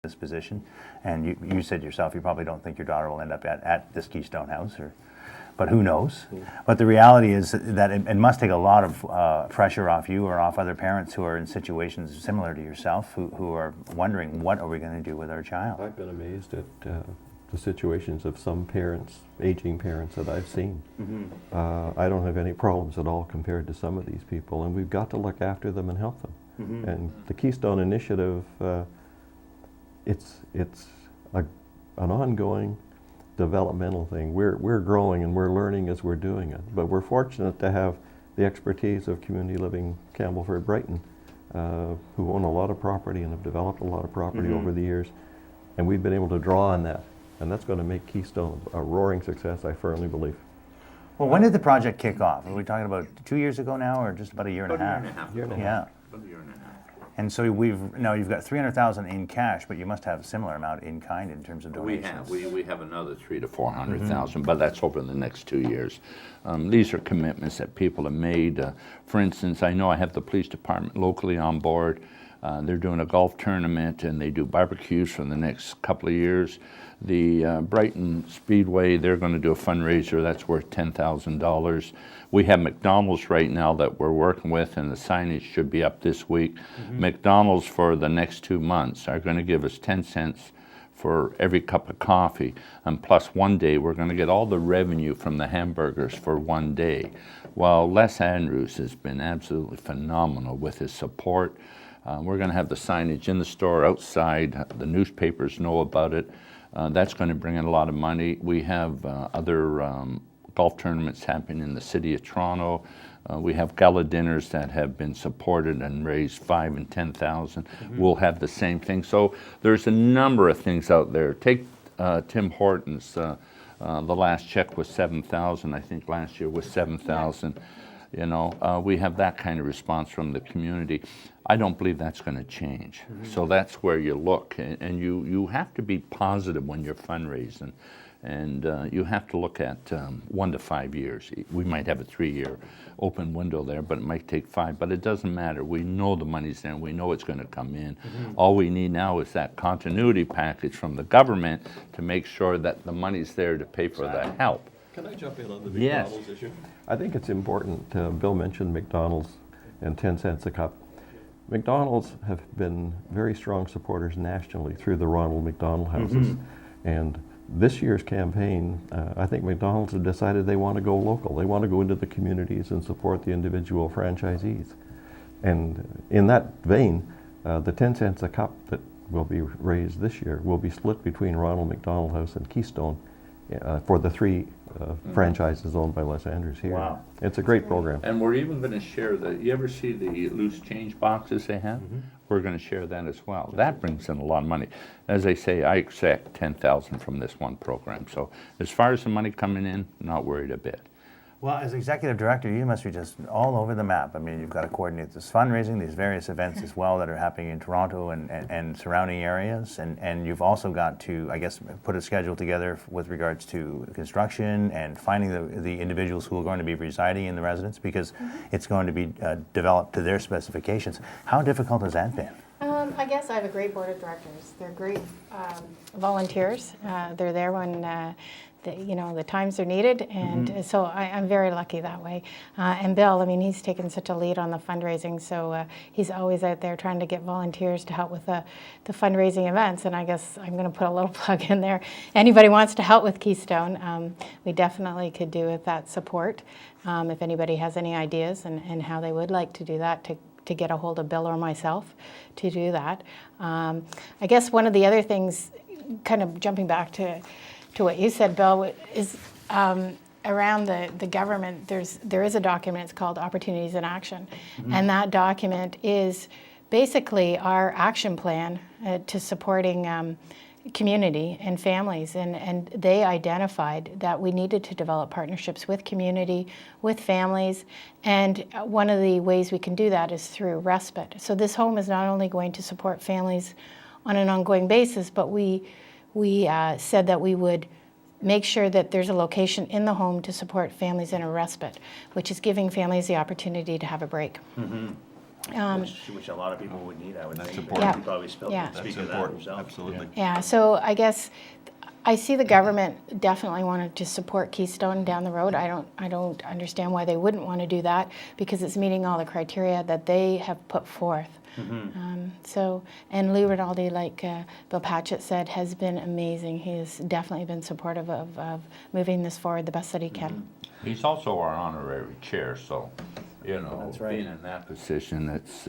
this position, and you said yourself you probably don't think your daughter will end up at this Keystone House, but who knows? But the reality is that it must take a lot of pressure off you or off other parents who are in situations similar to yourself, who are wondering, what are we going to do with our child? I've been amazed at the situations of some parents, aging parents that I've seen. I don't have any problems at all compared to some of these people, and we've got to look after them and help them. And the Keystone Initiative, it's an ongoing developmental thing. We're growing and we're learning as we're doing it, but we're fortunate to have the expertise of Community Living Campbellford Brighton, who own a lot of property and have developed a lot of property over the years, and we've been able to draw on that, and that's going to make Keystone a roaring success, I firmly believe. Well, when did the project kick off? Are we talking about 2 years ago now, or just about a year and a half? Year and a half. Yeah. About a year and a half. And so now you've got $300,000 in cash, but you must have a similar amount in kind in terms of donations. We have another $300,000 to $400,000, but that's over the next 2 years. These are commitments that people have made. For instance, I know I have the police department locally on board. They're doing a golf tournament and they do barbecues for the next couple of years. The Brighton Speedway, they're going to do a fundraiser that's worth $10,000. We have McDonald's right now that we're working with, and the signage should be up this week. McDonald's for the next 2 months are going to give us 10 cents for every cup of coffee, and plus one day we're going to get all the revenue from the hamburgers for one day. Well, Les Andrews has been absolutely phenomenal with his support. We're going to have the signage in the store, outside. The newspapers know about it. That's going to bring in a lot of money. We have other golf tournaments happening in the city of Toronto. We have gala dinners that have been supported and raised $5,000 and $10,000. We'll have the same thing. So there's a number of things out there. Take Tim Hortons. The last check was $7,000. I think last year was $7,000. You know, we have that kind of response from the community. I don't believe that's going to change. So that's where you look, and you have to be positive when you're fundraising, and you have to look at 1 to 5 years. We might have a 3-year open window there, but it might take 5. But it doesn't matter. We know the money's there, and we know it's going to come in. All we need now is that continuity package from the government to make sure that the money's there to pay for the help. Can I jump in on the McDonald's issue? I think it's important. Bill mentioned McDonald's and 10 cents a cup. McDonald's have been very strong supporters nationally through the Ronald McDonald Houses. And this year's campaign, I think McDonald's have decided they want to go local. They want to go into the communities and support the individual franchisees. And in that vein, the 10 cents a cup that will be raised this year will be split between Ronald McDonald House and Keystone for the 3 franchises owned by Les Andrews here. Wow. It's a great program. And we're even going to share you ever see the loose change boxes they have? We're going to share that as well. That brings in a lot of money. As I say, I expect $10,000 from this one program. So as far as the money coming in, not worried a bit. Well, as executive director, you must be just all over the map. I mean, you've got to coordinate this fundraising, these various events as well that are happening in Toronto and surrounding areas. And you've also got to, I guess, put a schedule together with regards to construction and finding the individuals who are going to be residing in the residence, because it's going to be developed to their specifications. How difficult has that been? I guess I have a great board of directors. They're great volunteers. They're there when the times are needed, and so I'm very lucky that way. And Bill, I mean, he's taken such a lead on the fundraising, so he's always out there trying to get volunteers to help with the fundraising events. And I guess I'm going to put a little plug in there. Anybody wants to help with Keystone, we definitely could do with that support. If anybody has any ideas and how they would like to do that, to get a hold of Bill or myself to do that. I guess one of the other things, kind of jumping back to what you said, Bill, is around the government. There is a document. It's called Opportunities in Action, and that document is basically our action plan to supporting community and families, and they identified that we needed to develop partnerships with community, with families, and one of the ways we can do that is through respite. So this home is not only going to support families on an ongoing basis, but we said that we would make sure that there's a location in the home to support families in a respite, which is giving families the opportunity to have a break. Which a lot of people would need, I would think. important. You probably speak Yeah. to that yourself. Absolutely. Yeah, so I guess I see the government definitely wanted to support Keystone down the road. I don't understand why they wouldn't want to do that, because it's meeting all the criteria that they have put forth. And Lou Rinaldi, like Bill Patchett said, has been amazing. He has definitely been supportive of moving this forward the best that he can. He's also our honorary chair, so, That's right. being in that position, it's